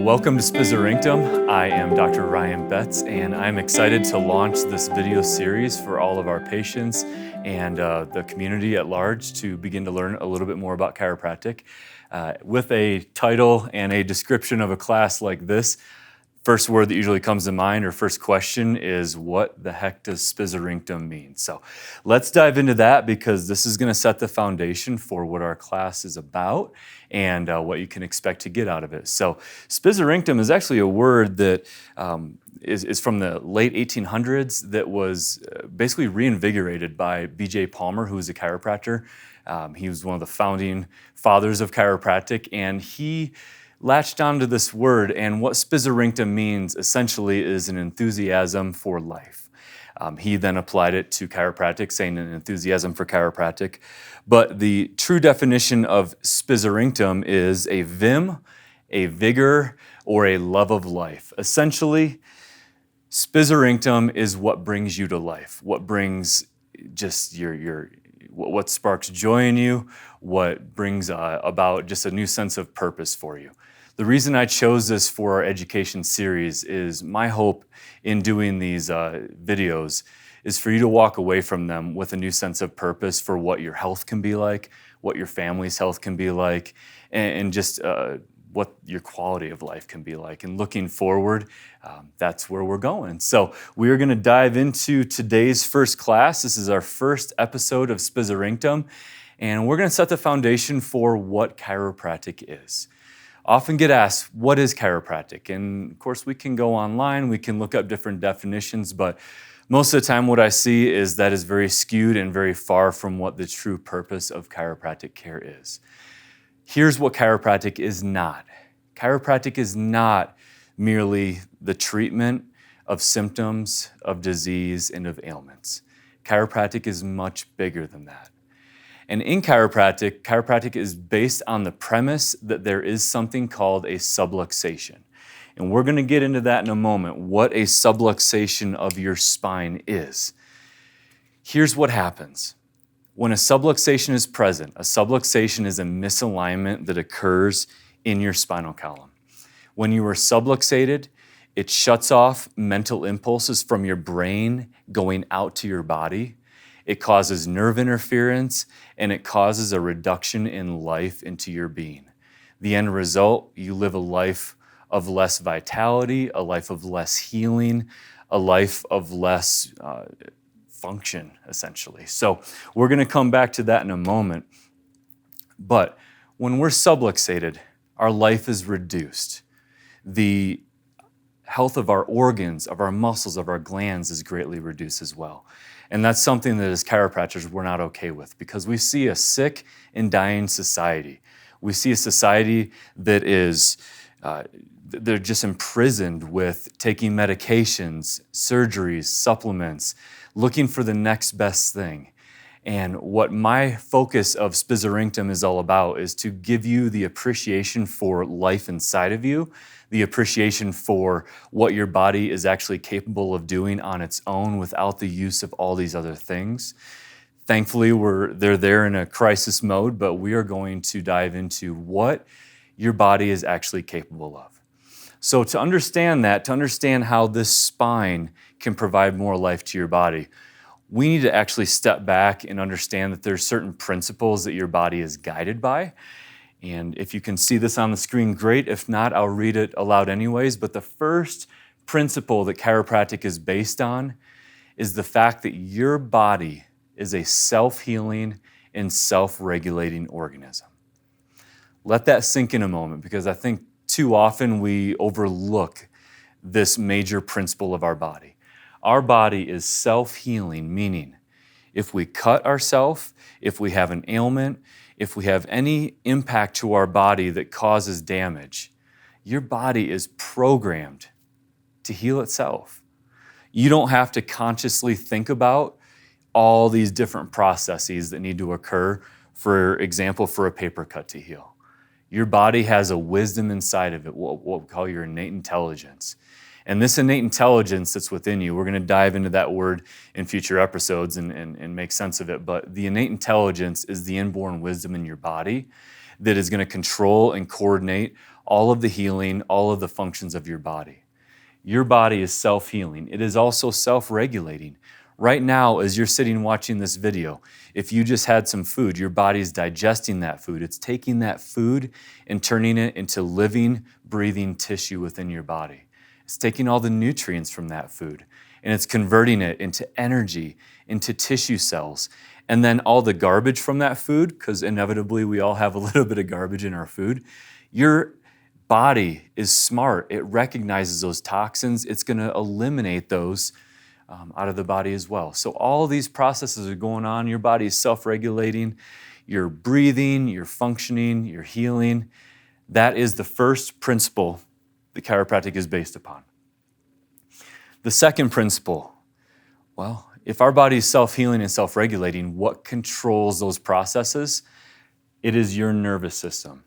Welcome to Spizz. I am Dr. Ryan Betts, and I'm excited to launch this video series for all of our patients and the community at large to begin to learn a little bit more about chiropractic. With a title and a description of a class like this, first word that usually comes to mind or first question is, what the heck does Spizz mean? So let's dive into that, because this is going to set the foundation for what our class is about and what you can expect to get out of it. So Spizz is actually a word that is from the late 1800s that was basically reinvigorated by B.J. Palmer, who was a chiropractor. He was one of the founding fathers of chiropractic, and he latched onto this word, and what Spizz means essentially is an enthusiasm for life. He then applied it to chiropractic, saying an enthusiasm for chiropractic. But the true definition of Spizz is a vim, a vigor, or a love of life. Essentially, Spizz is what brings you to life, what brings just what sparks joy in you, what brings about just a new sense of purpose for you. The reason I chose this for our education series is my hope in doing these videos is for you to walk away from them with a new sense of purpose for what your health can be like, what your family's health can be like, and just what your quality of life can be like. And looking forward, that's where we're going. So we are going to dive into today's first class. This is our first episode of Spizz, and we're going to set the foundation for what chiropractic is. Often get asked, what is chiropractic? And of course, we can go online, we can look up different definitions, but most of the time what I see is that is very skewed and very far from what the true purpose of chiropractic care is. Here's what chiropractic is not. Chiropractic is not merely the treatment of symptoms, of disease, and of ailments. Chiropractic is much bigger than that. And in chiropractic is based on the premise that there is something called a subluxation. And we're going to get into that in a moment, what a subluxation of your spine is. Here's what happens. When a subluxation is present, a subluxation is a misalignment that occurs in your spinal column. When you are subluxated, it shuts off mental impulses from your brain going out to your body. It causes nerve interference, and it causes a reduction in life into your being. The end result, you live a life of less vitality, a life of less healing, a life of less function, essentially. So we're going to come back to that in a moment. But when we're subluxated, our life is reduced. The health of our organs, of our muscles, of our glands is greatly reduced as well. And that's something that as chiropractors we're not okay with, because we see a sick and dying society. We see a society that is, they're just imprisoned with taking medications, surgeries, supplements, looking for the next best thing. And what my focus of Spizz is all about is to give you the appreciation for life inside of you, the appreciation for what your body is actually capable of doing on its own without the use of all these other things. Thankfully, they're there in a crisis mode, but we are going to dive into what your body is actually capable of. So to understand that, to understand how this spine can provide more life to your body, we need to actually step back and understand that there's certain principles that your body is guided by. And if you can see this on the screen, great. If not, I'll read it aloud anyways. But the first principle that chiropractic is based on is the fact that your body is a self-healing and self-regulating organism. Let that sink in a moment, because I think too often we overlook this major principle of our body. Our body is self-healing, meaning if we cut ourselves, if we have an ailment, if we have any impact to our body that causes damage, your body is programmed to heal itself. You don't have to consciously think about all these different processes that need to occur, for example, for a paper cut to heal. Your body has a wisdom inside of it, what we call your innate intelligence. And this innate intelligence that's within you, we're going to dive into that word in future episodes and make sense of it. But the innate intelligence is the inborn wisdom in your body that is going to control and coordinate all of the healing, all of the functions of your body. Your body is self-healing. It is also self-regulating. Right now, as you're sitting watching this video, if you just had some food, your body's digesting that food. It's taking that food and turning it into living, breathing tissue within your body. It's taking all the nutrients from that food and it's converting it into energy, into tissue cells. And then all the garbage from that food, because inevitably we all have a little bit of garbage in our food, your body is smart. It recognizes those toxins. It's going to eliminate those out of the body as well. So all these processes are going on. Your body is self-regulating. You're breathing, you're functioning, you're healing. That is the first principle that chiropractic is based upon. The second principle, well, if our body is self-healing and self-regulating, what controls those processes? It is your nervous system.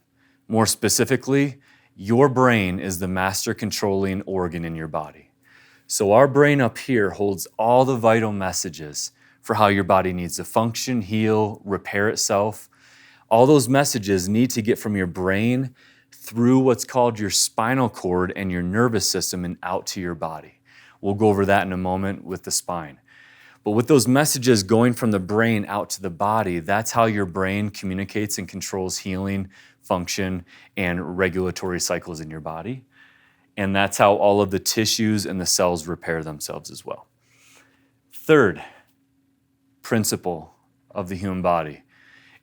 More specifically, your brain is the master controlling organ in your body. So our brain up here holds all the vital messages for how your body needs to function, heal, repair itself. All those messages need to get from your brain through what's called your spinal cord and your nervous system and out to your body. We'll go over that in a moment with the spine. But with those messages going from the brain out to the body, that's how your brain communicates and controls healing, function, and regulatory cycles in your body. And that's how all of the tissues and the cells repair themselves as well. Third principle of the human body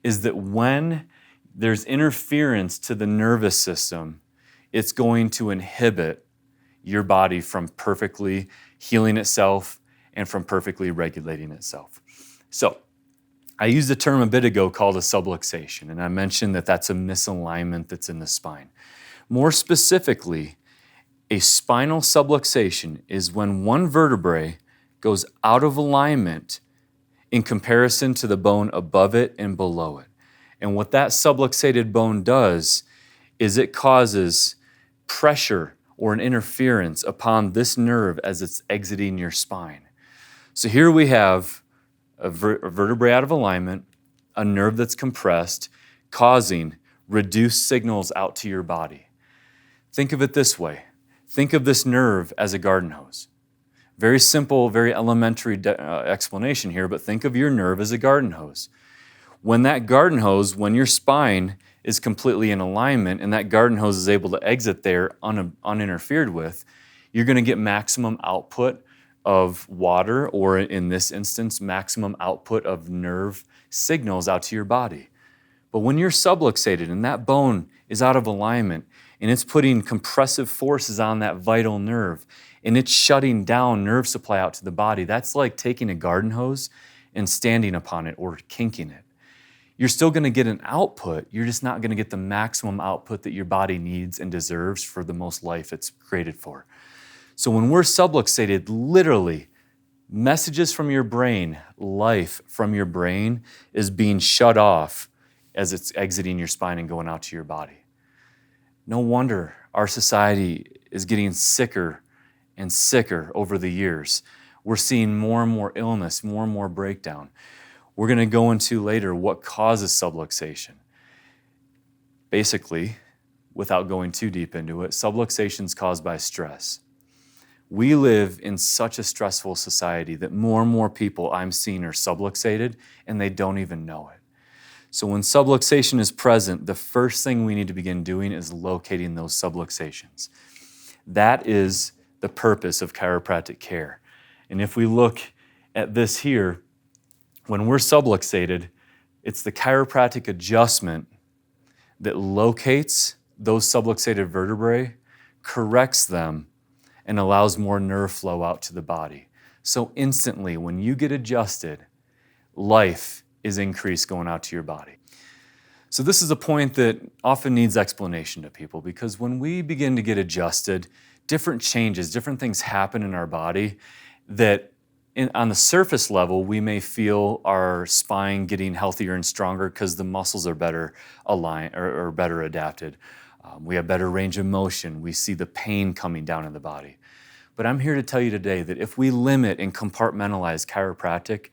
is that when there's interference to the nervous system, it's going to inhibit your body from perfectly healing itself and from perfectly regulating itself. So I used a term a bit ago called a subluxation, and I mentioned that that's a misalignment that's in the spine. More specifically, a spinal subluxation is when one vertebrae goes out of alignment in comparison to the bone above it and below it. And what that subluxated bone does is it causes pressure or an interference upon this nerve as it's exiting your spine. So here we have a vertebrae out of alignment, a nerve that's compressed, causing reduced signals out to your body. Think of it this way. Think of this nerve as a garden hose. Very simple, very elementary explanation here, but think of your nerve as a garden hose. When that garden hose, when your spine is completely in alignment and that garden hose is able to exit there uninterfered with, you're going to get maximum output of water, or in this instance, maximum output of nerve signals out to your body. But when you're subluxated and that bone is out of alignment and it's putting compressive forces on that vital nerve and it's shutting down nerve supply out to the body, that's like taking a garden hose and standing upon it or kinking it. You're still going to get an output, you're just not going to get the maximum output that your body needs and deserves for the most life it's created for. So when we're subluxated, literally, messages from your brain, life from your brain is being shut off as it's exiting your spine and going out to your body. No wonder our society is getting sicker and sicker over the years. We're seeing more and more illness, more and more breakdown. We're going to go into later what causes subluxation. Basically, without going too deep into it, subluxation is caused by stress. We live in such a stressful society that more and more people I'm seeing are subluxated and they don't even know it. So when subluxation is present, the first thing we need to begin doing is locating those subluxations. That is the purpose of chiropractic care. And if we look at this here, when we're subluxated, it's the chiropractic adjustment that locates those subluxated vertebrae, corrects them, and allows more nerve flow out to the body. So instantly, when you get adjusted, life is increased going out to your body. So this is a point that often needs explanation to people, because when we begin to get adjusted, different changes, different things happen in our body that on the surface level, we may feel our spine getting healthier and stronger because the muscles are better aligned or better adapted. We have better range of motion. We see the pain coming down in the body. But I'm here to tell you today that if we limit and compartmentalize chiropractic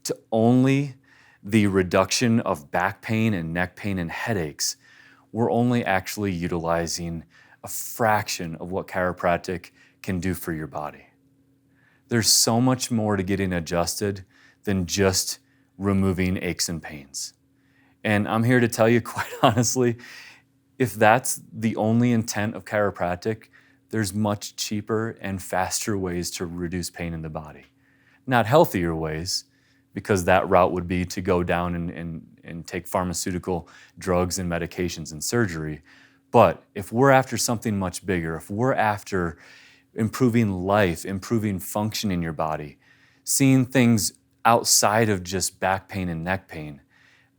to only the reduction of back pain and neck pain and headaches, we're only actually utilizing a fraction of what chiropractic can do for your body. There's so much more to getting adjusted than just removing aches and pains. And I'm here to tell you, quite honestly, if that's the only intent of chiropractic, there's much cheaper and faster ways to reduce pain in the body. Not healthier ways, because that route would be to go down and take pharmaceutical drugs and medications and surgery. But if we're after something much bigger, if we're after improving life, improving function in your body, seeing things outside of just back pain and neck pain,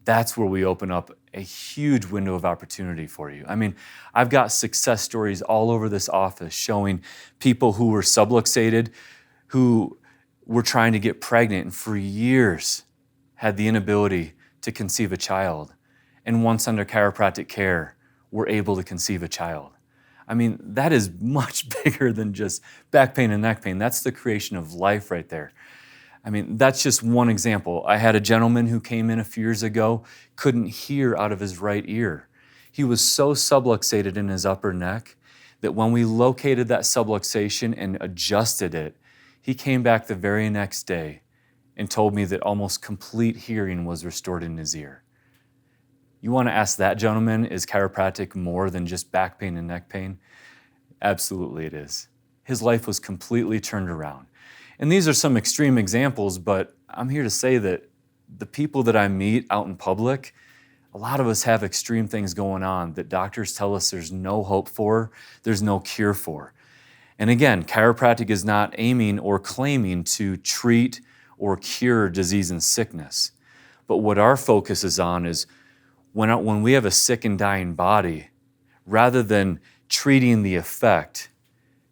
that's where we open up a huge window of opportunity for you. I mean, I've got success stories all over this office showing people who were subluxated, who were trying to get pregnant and for years had the inability to conceive a child. And once under chiropractic care, were able to conceive a child. I mean, that is much bigger than just back pain and neck pain. That's the creation of life right there. I mean, that's just one example. I had a gentleman who came in a few years ago, couldn't hear out of his right ear. He was so subluxated in his upper neck that when we located that subluxation and adjusted it, he came back the very next day and told me that almost complete hearing was restored in his ear. You want to ask that gentleman, is chiropractic more than just back pain and neck pain? Absolutely it is. His life was completely turned around. And these are some extreme examples, but I'm here to say that the people that I meet out in public, a lot of us have extreme things going on that doctors tell us there's no hope for, there's no cure for. And again, chiropractic is not aiming or claiming to treat or cure disease and sickness. But what our focus is on is when we have a sick and dying body, rather than treating the effect,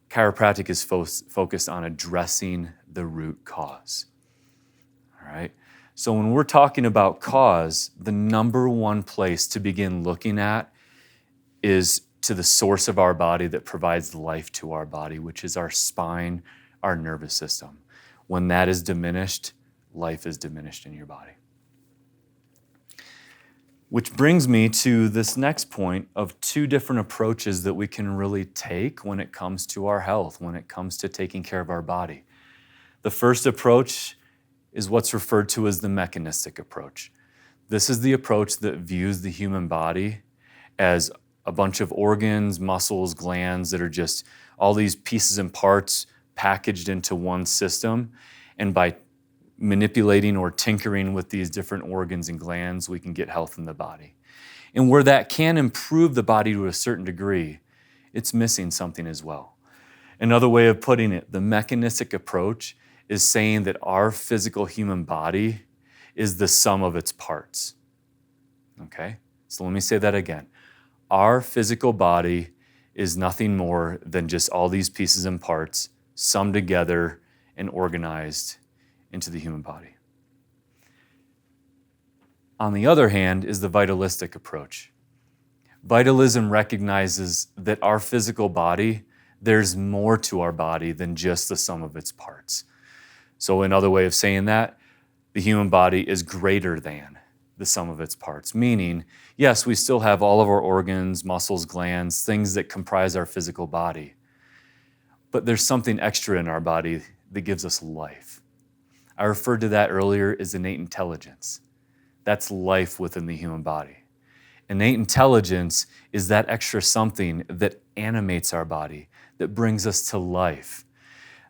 chiropractic is focused on addressing the root cause. All right? So when we're talking about cause, the number one place to begin looking at is to the source of our body that provides life to our body, which is our spine, our nervous system. When that is diminished, life is diminished in your body. Which brings me to this next point of two different approaches that we can really take when it comes to our health, when it comes to taking care of our body. The first approach is what's referred to as the mechanistic approach. This is the approach that views the human body as a bunch of organs, muscles, glands that are just all these pieces and parts packaged into one system. And by manipulating or tinkering with these different organs and glands, we can get health in the body. And where that can improve the body to a certain degree, it's missing something as well. Another way of putting it, the mechanistic approach is saying that our physical human body is the sum of its parts. Okay? So let me say that again. Our physical body is nothing more than just all these pieces and parts summed together and organized into the human body. On the other hand is the vitalistic approach. Vitalism recognizes that our physical body, there's more to our body than just the sum of its parts. So another way of saying that, the human body is greater than the sum of its parts, meaning, yes, we still have all of our organs, muscles, glands, things that comprise our physical body, but there's something extra in our body that gives us life. I referred to that earlier as innate intelligence. That's life within the human body. Innate intelligence is that extra something that animates our body, that brings us to life.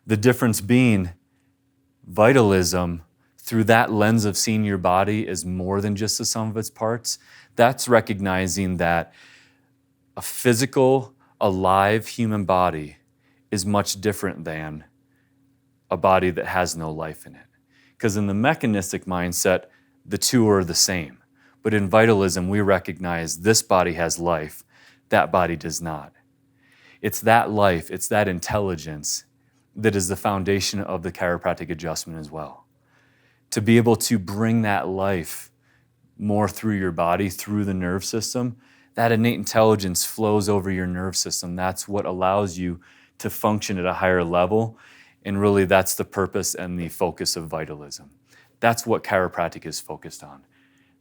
The difference being vitalism, through that lens of seeing your body as more than just the sum of its parts, that's recognizing that a physical, alive human body is much different than a body that has no life in it. Because in the mechanistic mindset, the two are the same. But in vitalism, we recognize this body has life, that body does not. It's that life, it's that intelligence that is the foundation of the chiropractic adjustment as well. To be able to bring that life more through your body, through the nerve system, that innate intelligence flows over your nerve system. That's what allows you to function at a higher level. And really, that's the purpose and the focus of vitalism. That's what chiropractic is focused on.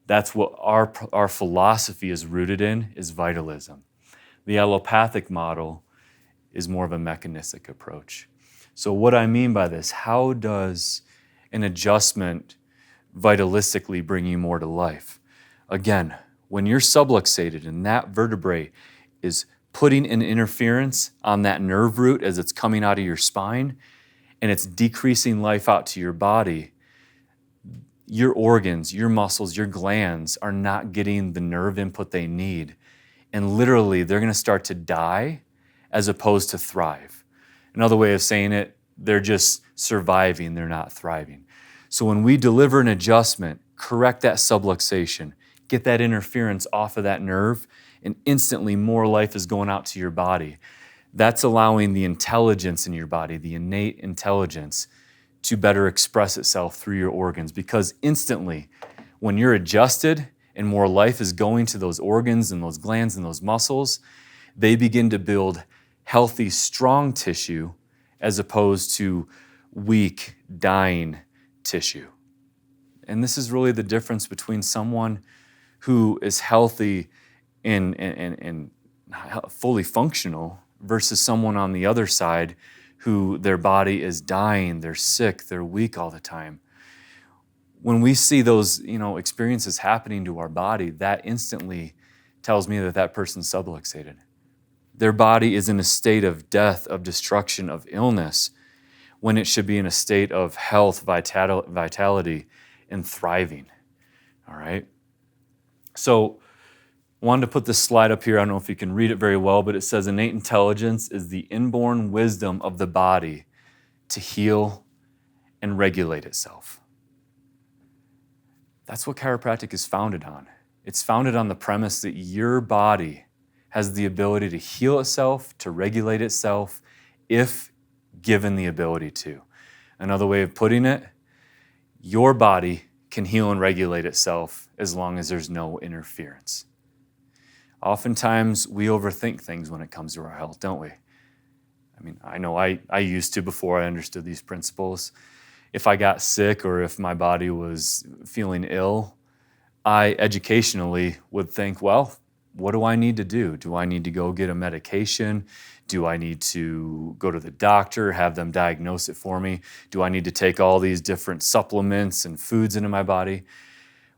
That's what our philosophy is rooted in, is vitalism. The allopathic model is more of a mechanistic approach. So what I mean by this, how does an adjustment vitalistically bring you more to life? Again, when you're subluxated and that vertebrae is putting an interference on that nerve root as it's coming out of your spine, and it's decreasing life out to your body, your organs, your muscles, your glands are not getting the nerve input they need. And literally, they're going to start to die as opposed to thrive. Another way of saying it, they're just surviving, they're not thriving. So when we deliver an adjustment, correct that subluxation, get that interference off of that nerve, and instantly more life is going out to your body. That's allowing the intelligence in your body, the innate intelligence, to better express itself through your organs. Because instantly, when you're adjusted and more life is going to those organs and those glands and those muscles, they begin to build healthy, strong tissue as opposed to weak, dying tissue. And this is really the difference between someone who is healthy and fully functional versus someone on the other side who their body is dying, they're sick, they're weak all the time. When we see those, experiences happening to our body, that instantly tells me that that person's subluxated. Their body is in a state of death, of destruction, of illness, when it should be in a state of health, vitality, and thriving. All right? So I wanted to put this slide up here. I don't know if you can read it very well, but it says innate intelligence is the inborn wisdom of the body to heal and regulate itself. That's what chiropractic is founded on. It's founded on the premise that your body has the ability to heal itself, to regulate itself, if given the ability to. Another way of putting it, your body can heal and regulate itself as long as there's no interference. Oftentimes, we overthink things when it comes to our health, don't we? I know I used to before I understood these principles. If I got sick or if my body was feeling ill, I educationally would think, well, what do I need to do? Do I need to go get a medication? Do I need to go to the doctor, have them diagnose it for me? Do I need to take all these different supplements and foods into my body?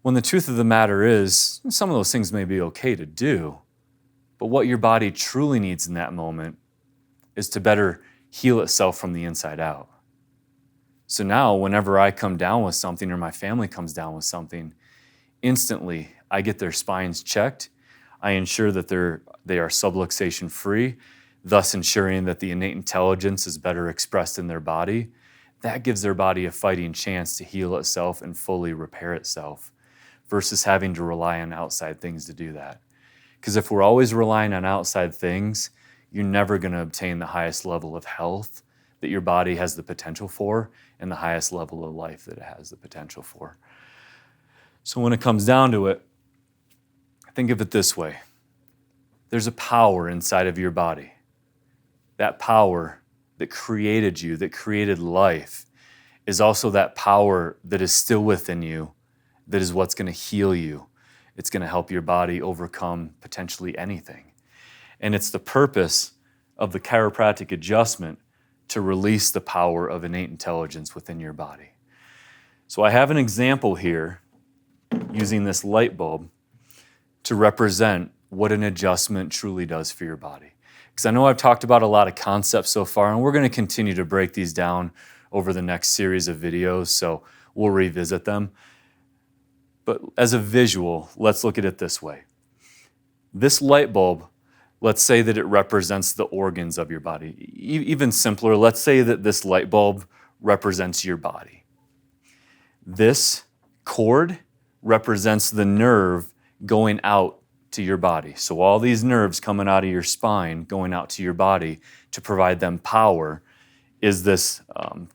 When the truth of the matter is, some of those things may be okay to do, but what your body truly needs in that moment is to better heal itself from the inside out. So now, whenever I come down with something or my family comes down with something, instantly I get their spines checked. I ensure that they are subluxation free, thus ensuring that the innate intelligence is better expressed in their body. That gives their body a fighting chance to heal itself and fully repair itself versus having to rely on outside things to do that. Because if we're always relying on outside things, you're never going to obtain the highest level of health that your body has the potential for and the highest level of life that it has the potential for. So when it comes down to it, think of it this way. There's a power inside of your body. That power that created you, that created life, is also that power that is still within you, that is what's going to heal you. It's going to help your body overcome potentially anything. And it's the purpose of the chiropractic adjustment to release the power of innate intelligence within your body. So I have an example here using this light bulb to represent what an adjustment truly does for your body. Because I know I've talked about a lot of concepts so far, and we're going to continue to break these down over the next series of videos, so we'll revisit them. But as a visual, let's look at it this way. This light bulb, let's say that it represents the organs of your body. Even simpler, let's say that this light bulb represents your body. This cord represents the nerve going out to your body. So all these nerves coming out of your spine, going out to your body to provide them power, is this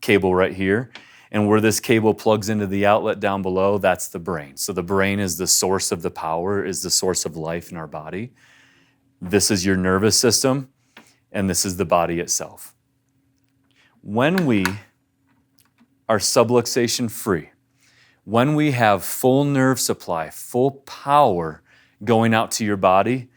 cable right here. And where this cable plugs into the outlet down below, that's the brain. So the brain is the source of the power, is the source of life in our body. This is your nervous system, and this is the body itself. When we are subluxation free, when we have full nerve supply, full power going out to your body,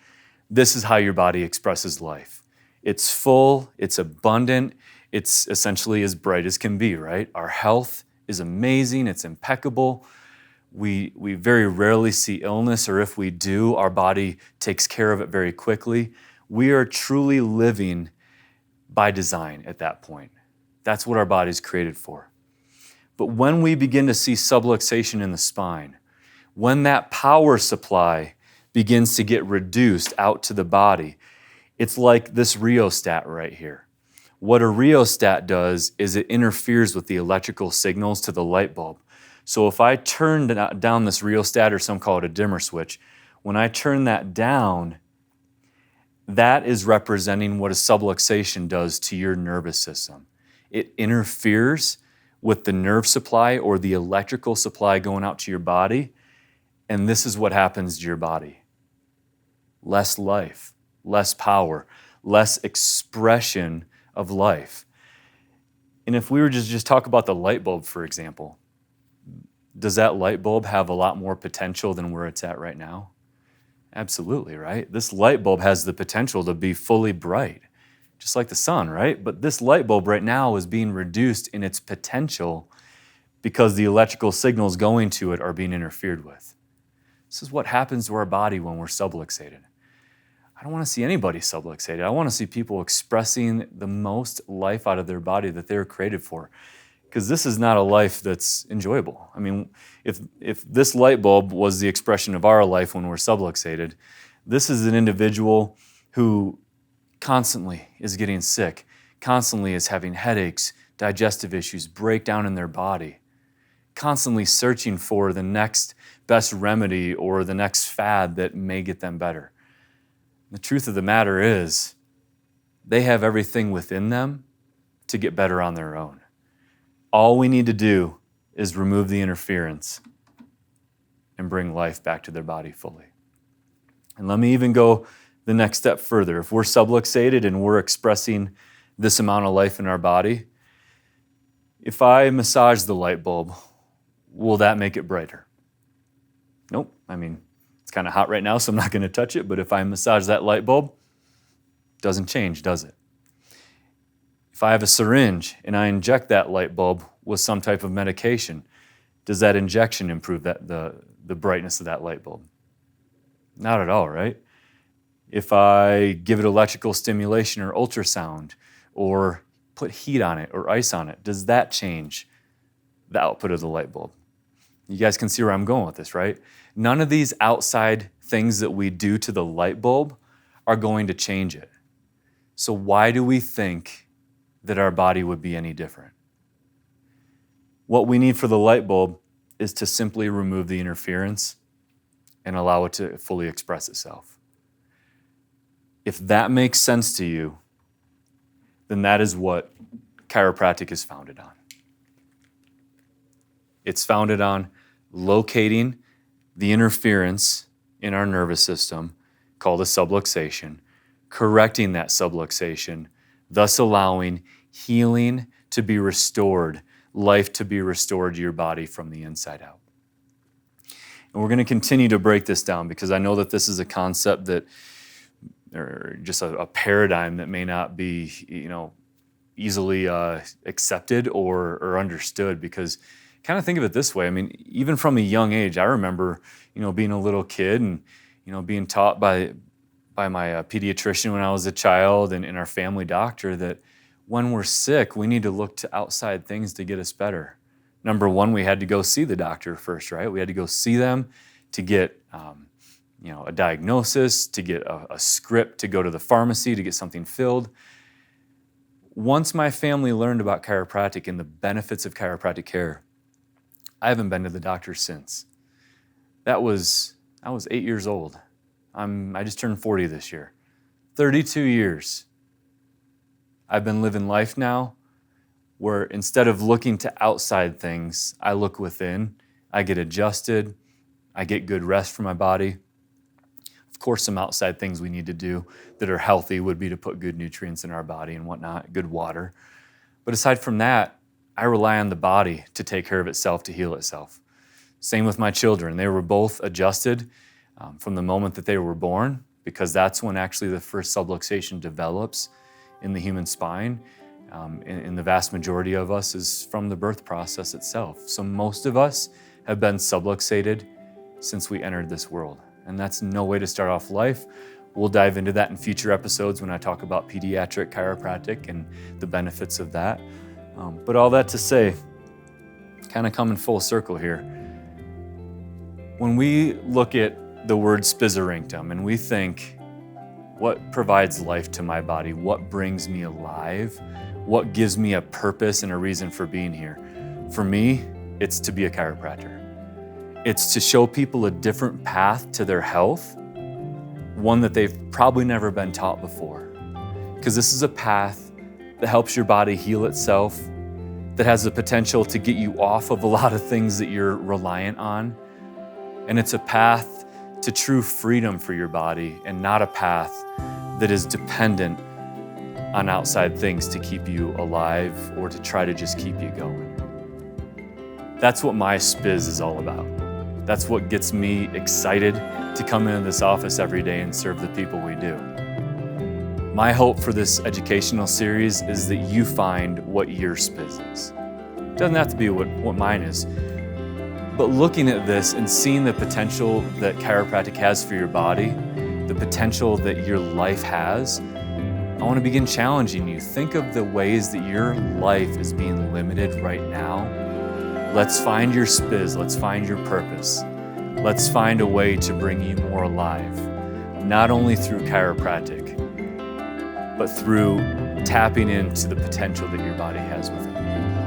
this is how your body expresses life. It's full, it's abundant, it's essentially as bright as can be, right? Our health is amazing, it's impeccable. We very rarely see illness, or if we do, our body takes care of it very quickly. We are truly living by design at that point. That's what our body's created for. But when we begin to see subluxation in the spine, when that power supply begins to get reduced out to the body, it's like this rheostat right here. What a rheostat does is it interferes with the electrical signals to the light bulb. So if I turn down this rheostat, or some call it a dimmer switch, when I turn that down, that is representing what a subluxation does to your nervous system. It interferes with the nerve supply or the electrical supply going out to your body, and this is what happens to your body. Less life, less power, less expression of life. And if we were to just talk about the light bulb, for example, does that light bulb have a lot more potential than where it's at right now? Absolutely, right? This light bulb has the potential to be fully bright, just like the sun, right? But this light bulb right now is being reduced in its potential because the electrical signals going to it are being interfered with. This is what happens to our body when we're subluxated. I don't want to see anybody subluxated. I want to see people expressing the most life out of their body that they were created for. Because this is not a life that's enjoyable. I mean, if this light bulb was the expression of our life when we're subluxated, this is an individual who constantly is getting sick, constantly is having headaches, digestive issues, breakdown in their body, constantly searching for the next best remedy or the next fad that may get them better. The truth of the matter is, they have everything within them to get better on their own. All we need to do is remove the interference and bring life back to their body fully. And let me even go the next step further. If we're subluxated and we're expressing this amount of life in our body, if I massage the light bulb, will that make it brighter? Nope. I mean, it's kind of hot right now, so I'm not going to touch it, but if I massage that light bulb, it doesn't change, does it? If I have a syringe and I inject that light bulb with some type of medication, does that injection improve the brightness of that light bulb? Not at all, right? If I give it electrical stimulation or ultrasound or put heat on it or ice on it, does that change the output of the light bulb? You guys can see where I'm going with this, right? None of these outside things that we do to the light bulb are going to change it. So why do we think that our body would be any different? What we need for the light bulb is to simply remove the interference and allow it to fully express itself. If that makes sense to you, then that is what chiropractic is founded on. It's founded on locating the interference in our nervous system, called a subluxation, correcting that subluxation, thus allowing healing to be restored, life to be restored to your body from the inside out. And we're going to continue to break this down because I know that this is a concept that, or just a paradigm that may not be, easily accepted or understood. Because kind of think of it this way. I mean, even from a young age, I remember, being a little kid and, being taught by my pediatrician when I was a child and our family doctor that when we're sick, we need to look to outside things to get us better. Number one, we had to go see the doctor first, right? We had to go see them to get, a diagnosis, to get a script, to go to the pharmacy, to get something filled. Once my family learned about chiropractic and the benefits of chiropractic care, I haven't been to the doctor since. I was 8 years old. I just turned 40 this year. 32 years. I've been living life now where instead of looking to outside things, I look within. I get adjusted. I get good rest for my body. Of course, some outside things we need to do that are healthy would be to put good nutrients in our body and whatnot, good water. But aside from that, I rely on the body to take care of itself, to heal itself. Same with my children. They were both adjusted from the moment that they were born, because that's when actually the first subluxation develops in the human spine. In the vast majority of us is from the birth process itself. So most of us have been subluxated since we entered this world. And that's no way to start off life. We'll dive into that in future episodes when I talk about pediatric chiropractic and the benefits of that. But all that to say, kind of coming full circle here. When we look at the word Spizz and we think, what provides life to my body? What brings me alive? What gives me a purpose and a reason for being here? For me, it's to be a chiropractor. It's to show people a different path to their health, one that they've probably never been taught before. Because this is a path that helps your body heal itself, that has the potential to get you off of a lot of things that you're reliant on. And it's a path to true freedom for your body, and not a path that is dependent on outside things to keep you alive or to try to just keep you going. That's what my Spizz is all about. That's what gets me excited to come into this office every day and serve the people we do. My hope for this educational series is that you find what your Spizz is. It doesn't have to be what mine is, but looking at this and seeing the potential that chiropractic has for your body, the potential that your life has, I want to begin challenging you. Think of the ways that your life is being limited right now. Let's find your Spizz, let's find your purpose. Let's find a way to bring you more alive, not only through chiropractic, but through tapping into the potential that your body has within you.